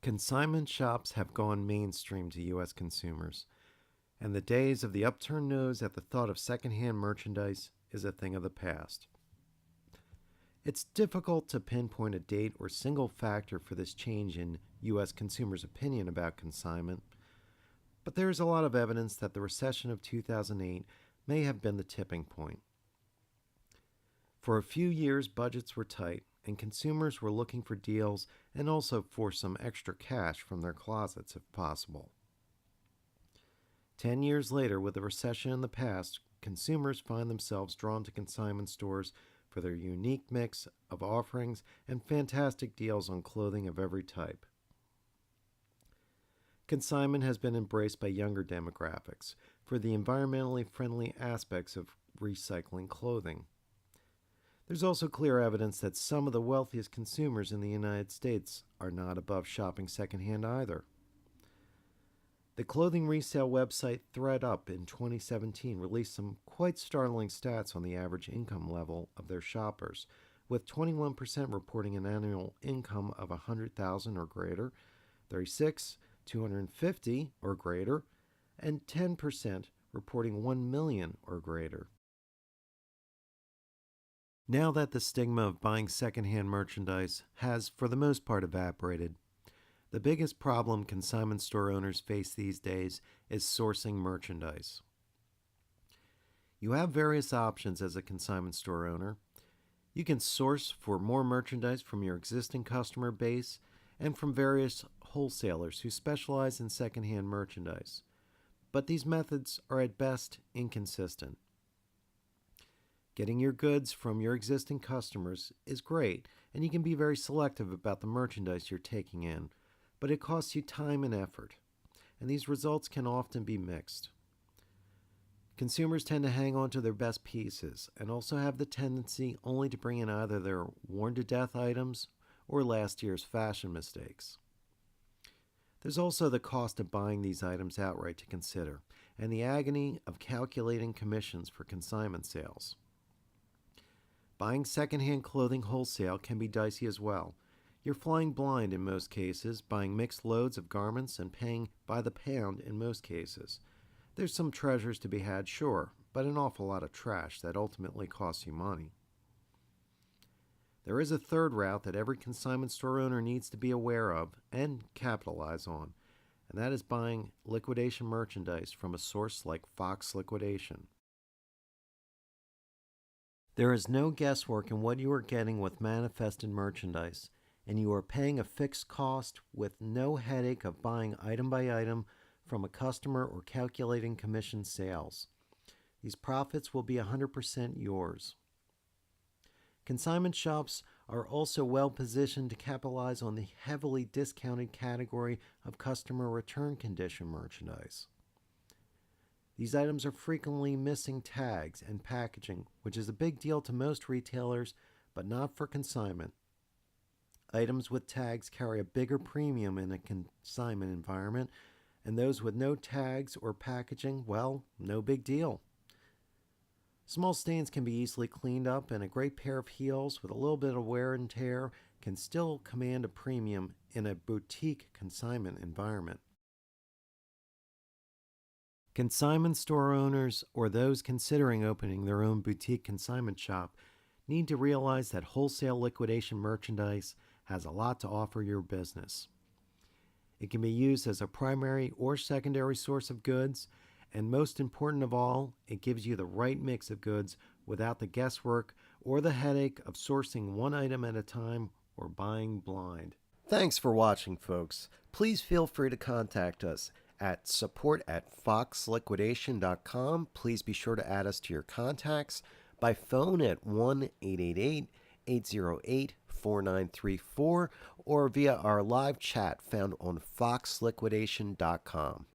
Consignment shops have gone mainstream to U.S. consumers, and the days of the upturned nose at the thought of secondhand merchandise is a thing of the past. It's difficult to pinpoint a date or single factor for this change in U.S. consumers' opinion about consignment, but there is a lot of evidence that the recession of 2008 may have been the tipping point. For a few years, budgets were tight, and consumers were looking for deals and also for some extra cash from their closets if possible. 10 years later, with the recession in the past, consumers find themselves drawn to consignment stores for their unique mix of offerings and fantastic deals on clothing of every type. Consignment has been embraced by younger demographics for the environmentally friendly aspects of recycling clothing. There's also clear evidence that some of the wealthiest consumers in the United States are not above shopping secondhand either. The clothing resale website ThredUp in 2017 released some quite startling stats on the average income level of their shoppers, with 21% reporting an annual income of $100,000 or greater, 36% $250,000 or greater, and 10% reporting $1 million or greater. Now that the stigma of buying secondhand merchandise has, for the most part, evaporated, the biggest problem consignment store owners face these days is sourcing merchandise. You have various options as a consignment store owner. You can source for more merchandise from your existing customer base and from various wholesalers who specialize in secondhand merchandise, but these methods are at best inconsistent. Getting your goods from your existing customers is great, and you can be very selective about the merchandise you're taking in, but it costs you time and effort, and these results can often be mixed. Consumers tend to hang on to their best pieces and also have the tendency only to bring in either their worn-to-death items or last year's fashion mistakes. There's also the cost of buying these items outright to consider, and the agony of calculating commissions for consignment sales. Buying secondhand clothing wholesale can be dicey as well. You're flying blind in most cases, buying mixed loads of garments and paying by the pound in most cases. There's some treasures to be had, sure, but an awful lot of trash that ultimately costs you money. There is a third route that every consignment store owner needs to be aware of and capitalize on, and that is buying liquidation merchandise from a source like Fox Liquidation. There is no guesswork in what you are getting with manifested merchandise, and you are paying a fixed cost with no headache of buying item by item from a customer or calculating commission sales. These profits will be 100% yours. Consignment shops are also well positioned to capitalize on the heavily discounted category of customer return condition merchandise. These items are frequently missing tags and packaging, which is a big deal to most retailers, but not for consignment. Items with tags carry a bigger premium in a consignment environment, and those with no tags or packaging, well, no big deal. Small stains can be easily cleaned up, and a great pair of heels with a little bit of wear and tear can still command a premium in a boutique consignment environment. Consignment store owners or those considering opening their own boutique consignment shop need to realize that wholesale liquidation merchandise has a lot to offer your business. It can be used as a primary or secondary source of goods, and most important of all, it gives you the right mix of goods without the guesswork or the headache of sourcing one item at a time or buying blind. Thanks for watching, folks. Please feel free to contact us at support@Foxliquidation.com. Please be sure to add us to your contacts by phone at 1-888-808-4934 or via our live chat found on Foxliquidation.com.